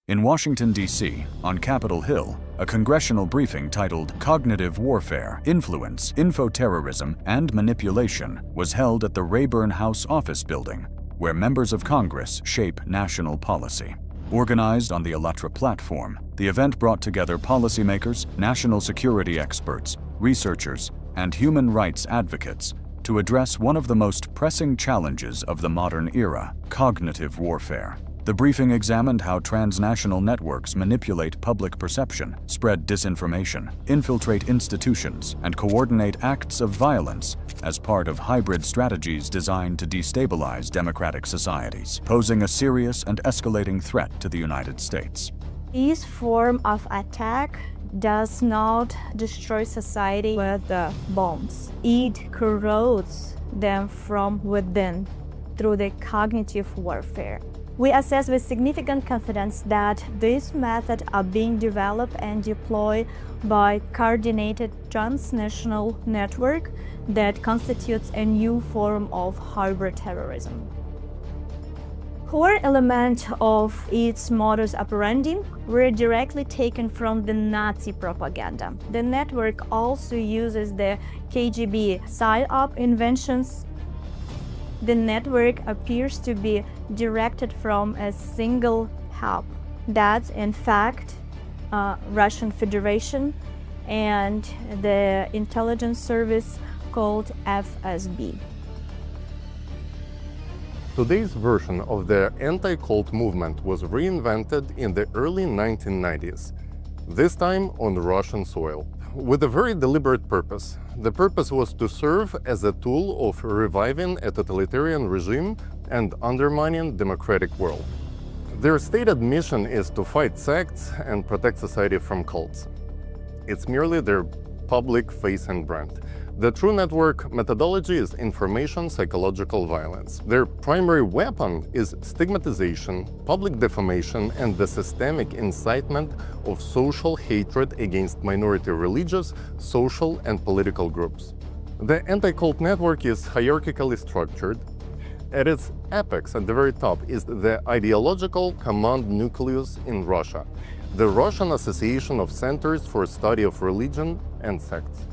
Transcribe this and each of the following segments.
In Washington, D.C., on Capitol Hill, a congressional briefing titled Cognitive Warfare, Influence, Info-Terrorism, and Manipulation was held at the Rayburn House Office Building, where members of Congress shape national policy. Organized on the ALLATRA platform, the event brought together policymakers, national security experts, researchers, and human rights advocates to address one of the most pressing challenges of the modern era: cognitive warfare. The briefing examined how transnational networks manipulate public perception, spread disinformation, infiltrate institutions, and coordinate acts of violence as part of hybrid strategies designed to destabilize democratic societies, posing a serious and escalating threat to the United States. This form of attack does not destroy society with bombs. It corrodes them from within through the cognitive warfare. We assess with significant confidence that these methods are being developed and deployed by coordinated transnational network that constitutes a new form of hybrid terrorism. Core element of its modus operandi were directly taken from the Nazi propaganda. The network also uses the KGB PSYOP inventions. The network appears to be directed from a single hub. That's in fact Russian Federation and the intelligence service called FSB. Today's version of the anti-cult movement was reinvented in the early 1990s, this time on Russian soil, with a very deliberate purpose. The purpose was to serve as a tool of reviving a totalitarian regime and undermining democratic world. Their stated mission is to fight sects and protect society from cults. It's merely their public face and brand. The true network methodology is information psychological violence. Their primary weapon is stigmatization, public defamation, and the systemic incitement of social hatred against minority religious, social, and political groups. The anti-cult network is hierarchically structured. At its apex, at the very top, is the ideological command nucleus in Russia, the Russian Association of Centers for Study of Religion and Sects,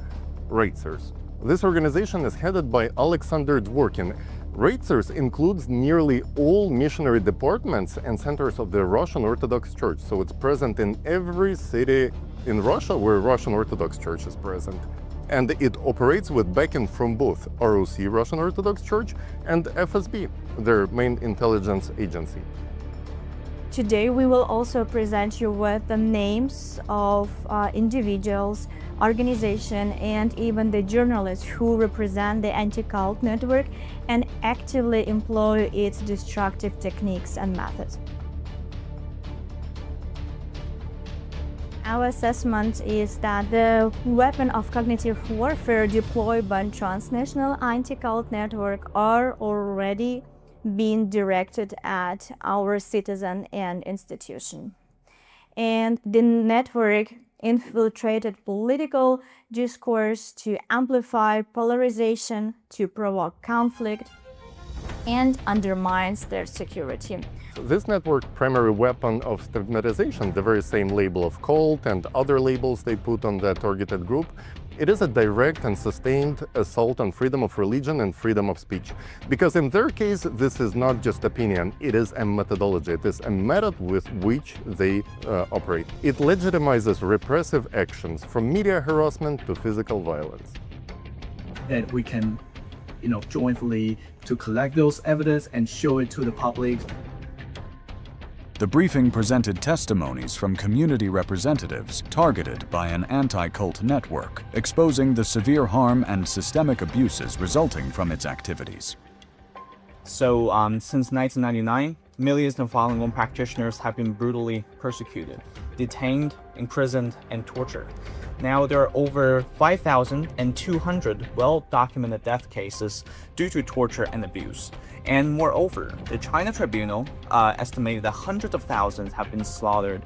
RAICERS. This organization is headed by Alexander Dworkin. RAICERS includes nearly all missionary departments and centers of the Russian Orthodox Church, so it's present in every city in Russia where Russian Orthodox Church is present. And it operates with backing from both ROC, Russian Orthodox Church, and FSB, their main intelligence agency. Today we will also present you with the names of individuals, organizations, and even the journalists who represent the anti-cult network and actively employ its destructive techniques and methods. Our assessment is that the weapon of cognitive warfare deployed by transnational anti-cult network are already being directed at our citizen and institution. And the network infiltrated political discourse to amplify polarization, to provoke conflict, and undermines their security. This network's primary weapon of stigmatization, the very same label of cult and other labels they put on the targeted group, it is a direct and sustained assault on freedom of religion and freedom of speech. Because in their case, this is not just opinion, it is a methodology. It is a method with which they operate. It legitimizes repressive actions, from media harassment to physical violence. That we can, jointly to collect those evidence and show it to the public. The briefing presented testimonies from community representatives targeted by an anti-cult network, exposing the severe harm and systemic abuses resulting from its activities. So, since 1999, millions of Falun Gong practitioners have been brutally persecuted, detained, imprisoned, and tortured. Now there are over 5,200 well-documented death cases due to torture and abuse. And moreover, the China Tribunal estimated that hundreds of thousands have been slaughtered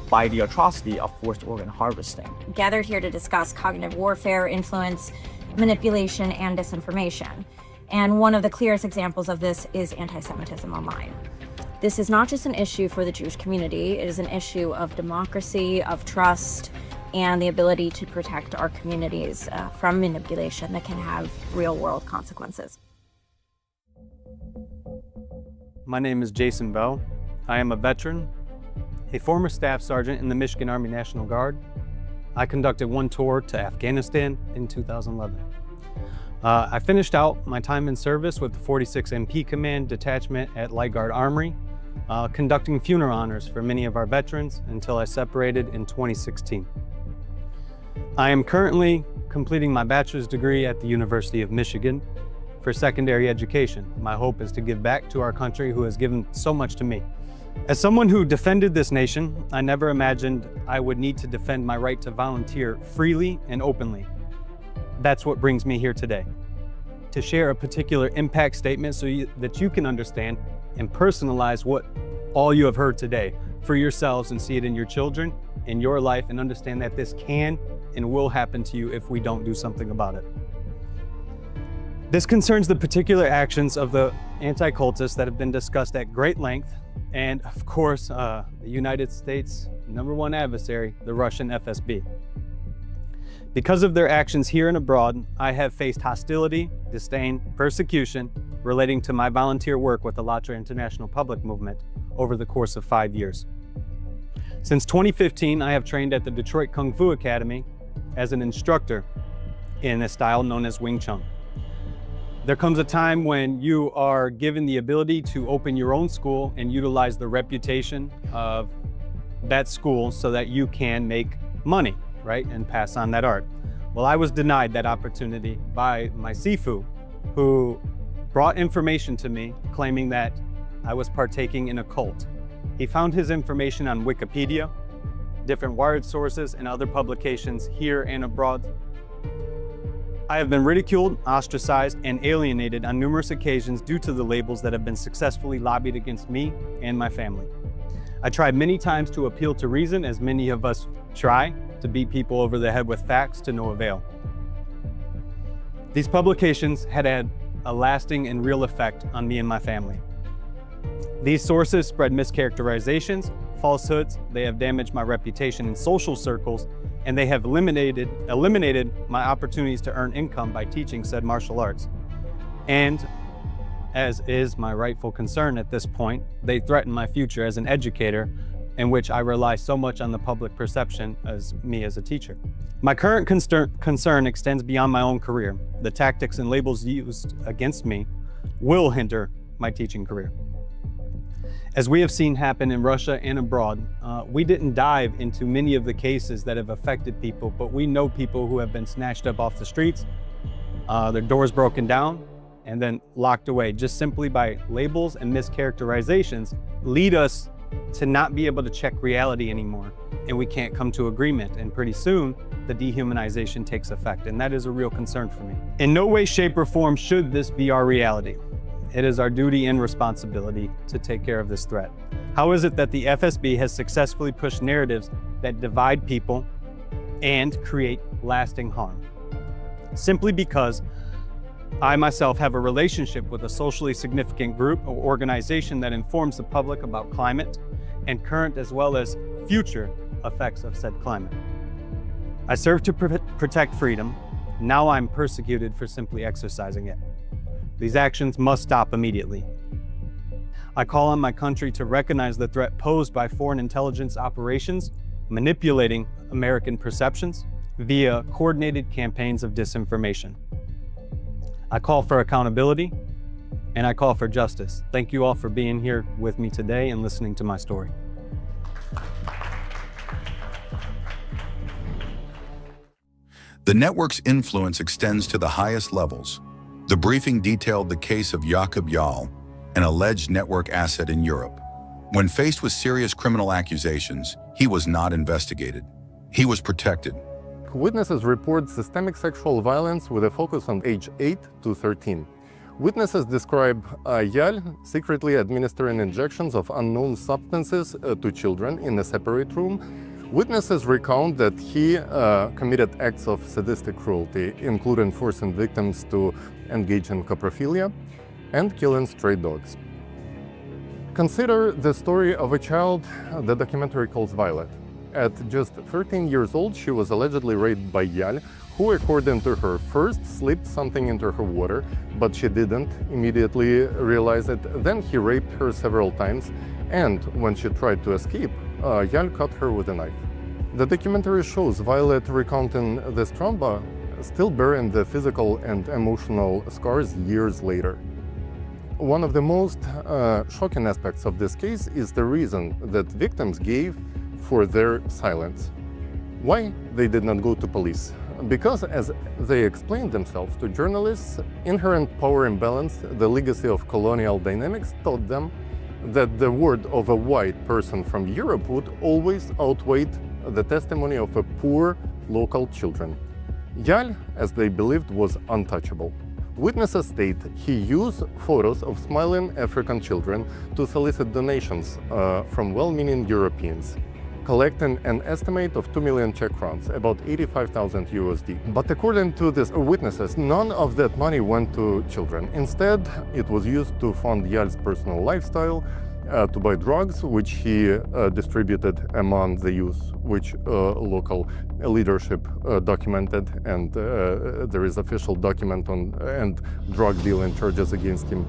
by the atrocity of forced organ harvesting. Gathered here to discuss cognitive warfare, influence, manipulation, and disinformation. And one of the clearest examples of this is anti-Semitism online. This is not just an issue for the Jewish community, it is an issue of democracy, of trust, and the ability to protect our communities from manipulation that can have real-world consequences. My name is Jason Bell. I am a veteran, a former staff sergeant in the Michigan Army National Guard. I conducted one tour to Afghanistan in 2011. I finished out my time in service with the 46 MP Command Detachment at Light Guard Armory, conducting funeral honors for many of our veterans until I separated in 2016. I am currently completing my bachelor's degree at the University of Michigan for secondary education. My hope is to give back to our country who has given so much to me. As someone who defended this nation, I never imagined I would need to defend my right to volunteer freely and openly. That's what brings me here today, to share a particular impact statement so that you can understand and personalize what all you have heard today for yourselves and see it in your children, in your life, and understand that this can and will happen to you if we don't do something about it. This concerns the particular actions of the anti-cultists that have been discussed at great length, and of course, the United States' #1 adversary, the Russian FSB. Because of their actions here and abroad, I have faced hostility, disdain, persecution relating to my volunteer work with ALLATRA International Public Movement over the course of 5 years. Since 2015, I have trained at the Detroit Kung Fu Academy as an instructor in a style known as Wing Chun. There comes a time when you are given the ability to open your own school and utilize the reputation of that school so that you can make money, right, and pass on that art. Well, I was denied that opportunity by my Sifu, who brought information to me claiming that I was partaking in a cult. He found his information on Wikipedia, different Wired sources, and other publications here and abroad. I have been ridiculed, ostracized, and alienated on numerous occasions due to the labels that have been successfully lobbied against me and my family. I tried many times to appeal to reason, as many of us try, to beat people over the head with facts to no avail. These publications had a lasting and real effect on me and my family. These sources spread mischaracterizations, falsehoods, they have damaged my reputation in social circles, and they have eliminated my opportunities to earn income by teaching said martial arts. And, as is my rightful concern at this point, they threaten my future as an educator, in which I rely so much on the public perception as me as a teacher. My current concern extends beyond my own career. The tactics and labels used against me will hinder my teaching career. As we have seen happen in Russia and abroad, we didn't dive into many of the cases that have affected people, but we know people who have been snatched up off the streets, their doors broken down, and then locked away just simply by labels and mischaracterizations lead us to not be able to check reality anymore, and we can't come to agreement, and pretty soon the dehumanization takes effect, and that is a real concern for me. In no way, shape, or form should this be our reality. It is our duty and responsibility to take care of this threat. How is it that the FSB has successfully pushed narratives that divide people and create lasting harm? Simply because I myself have a relationship with a socially significant group or organization that informs the public about climate and current as well as future effects of said climate. I serve to protect freedom. Now I'm persecuted for simply exercising it. These actions must stop immediately. I call on my country to recognize the threat posed by foreign intelligence operations manipulating American perceptions via coordinated campaigns of disinformation. I call for accountability, and I call for justice. Thank you all for being here with me today and listening to my story. The network's influence extends to the highest levels. The briefing detailed the case of Jakub Jal, an alleged network asset in Europe. When faced with serious criminal accusations, he was not investigated. He was protected. Witnesses report systemic sexual violence with a focus on age 8 to 13. Witnesses describe Yal secretly administering injections of unknown substances to children in a separate room. Witnesses recount that he committed acts of sadistic cruelty, including forcing victims to engage in coprophilia and killing stray dogs. Consider the story of a child the documentary calls Violet. At just 13 years old, she was allegedly raped by Yal, who, according to her, first slipped something into her water, but she didn't immediately realize it. Then he raped her several times, and when she tried to escape, Yal cut her with a knife. The documentary shows Violet recounting this trauma, still bearing the physical and emotional scars years later. One of the most shocking aspects of this case is the reason that victims gave for their silence. Why they did not go to police? Because, as they explained themselves to journalists, inherent power imbalance, the legacy of colonial dynamics, taught them that the word of a white person from Europe would always outweigh the testimony of a poor local children. Yal, as they believed, was untouchable. Witnesses state he used photos of smiling African children to solicit donations from well-meaning Europeans, collecting an estimate of 2 million Czech crowns, about 85,000 USD. But according to these witnesses, none of that money went to children. Instead, it was used to fund Yal's personal lifestyle, to buy drugs, which he distributed among the youth, which local leadership documented, and there is official document on and drug dealing charges against him.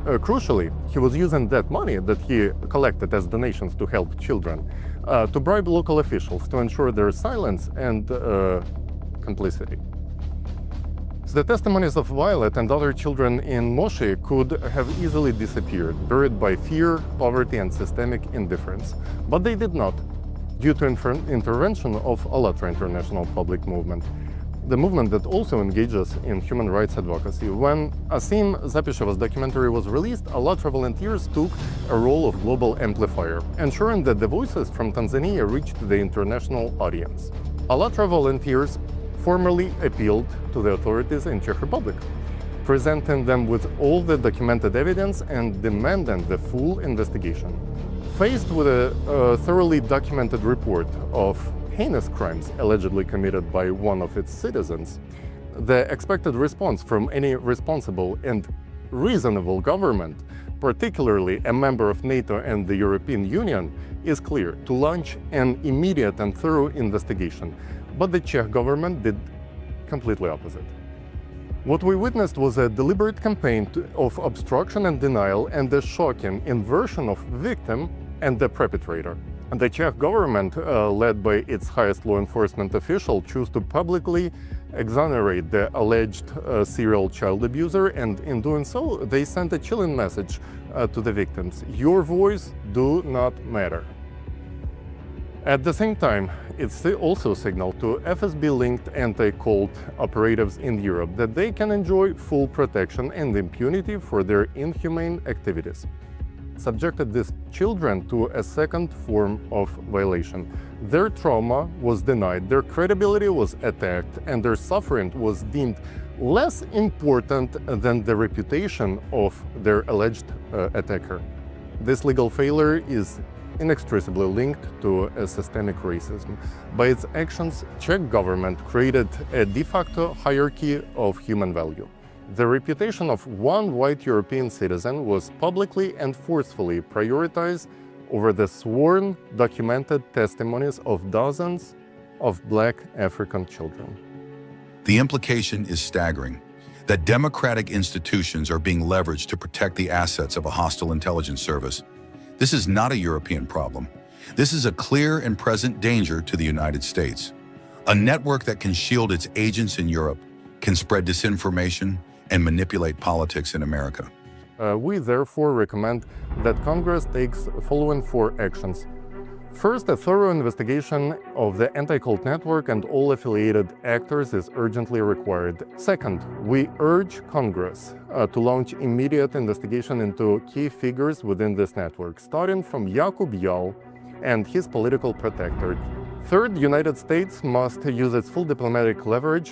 Crucially, he was using that money that he collected as donations to help children to bribe local officials to ensure their silence and complicity. The testimonies of Violet and other children in Moshi could have easily disappeared, buried by fear, poverty, and systemic indifference. But they did not, due to intervention of ALLATRA International Public Movement, the movement that also engages in human rights advocacy. When Asim Zapisheva's documentary was released, ALLATRA volunteers took a role of global amplifier, ensuring that the voices from Tanzania reached the international audience. ALLATRA volunteers formally appealed to the authorities in Czech Republic, presenting them with all the documented evidence and demanding the full investigation. Faced with a thoroughly documented report of heinous crimes allegedly committed by one of its citizens, the expected response from any responsible and reasonable government, particularly a member of NATO and the European Union, is clear: to launch an immediate and thorough investigation. But the Czech government did completely opposite. What we witnessed was a deliberate campaign of obstruction and denial, and a shocking inversion of victim and the perpetrator. And the Czech government, led by its highest law enforcement official, chose to publicly exonerate the alleged serial child abuser, and in doing so, they sent a chilling message to the victims: your voice do not matter. At the same time, it also signaled to FSB-linked anti-cult operatives in Europe that they can enjoy full protection and impunity for their inhumane activities. Subjected these children to a second form of violation. Their trauma was denied, their credibility was attacked, and their suffering was deemed less important than the reputation of their alleged attacker. This legal failure is inextricably linked to a systemic racism. By its actions, Czech government created a de facto hierarchy of human value. The reputation of one white European citizen was publicly and forcefully prioritized over the sworn, documented testimonies of dozens of Black African children. The implication is staggering, that democratic institutions are being leveraged to protect the assets of a hostile intelligence service. This is not a European problem. This is a clear and present danger to the United States. A network that can shield its agents in Europe can spread disinformation and manipulate politics in America. We therefore recommend that Congress takes following 4 actions. First, a thorough investigation of the anti-cult network and all affiliated actors is urgently required. Second, we urge Congress to launch immediate investigation into key figures within this network, starting from Jakub Jal and his political protector. Third, the United States must use its full diplomatic leverage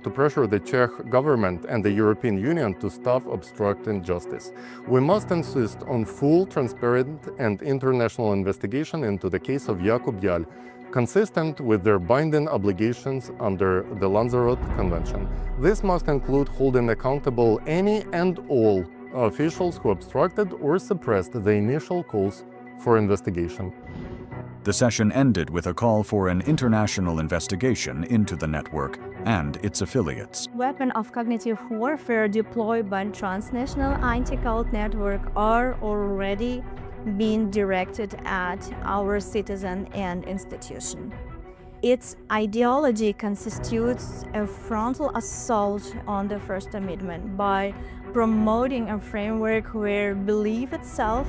to pressure the Czech government and the European Union to stop obstructing justice. We must insist on full, transparent, and international investigation into the case of Jakub Jal, consistent with their binding obligations under the Lanzarote Convention. This must include holding accountable any and all officials who obstructed or suppressed the initial calls for investigation. The session ended with a call for an international investigation into the network and its affiliates. Weapons of cognitive warfare deployed by transnational anti-cult network are already being directed at our citizen and institution. Its ideology constitutes a frontal assault on the First Amendment by promoting a framework where belief itself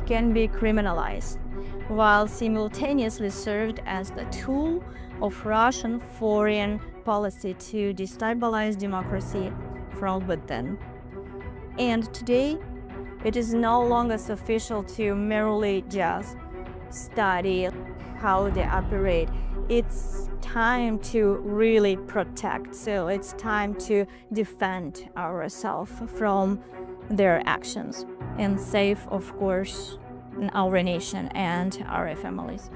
can be criminalized, while simultaneously served as the tool of Russian foreign policy to destabilize democracy from within. And today, it is no longer sufficient to merely just study how they operate. It's time to really protect, so it's time to defend ourselves from their actions and save, of course, our nation and our families.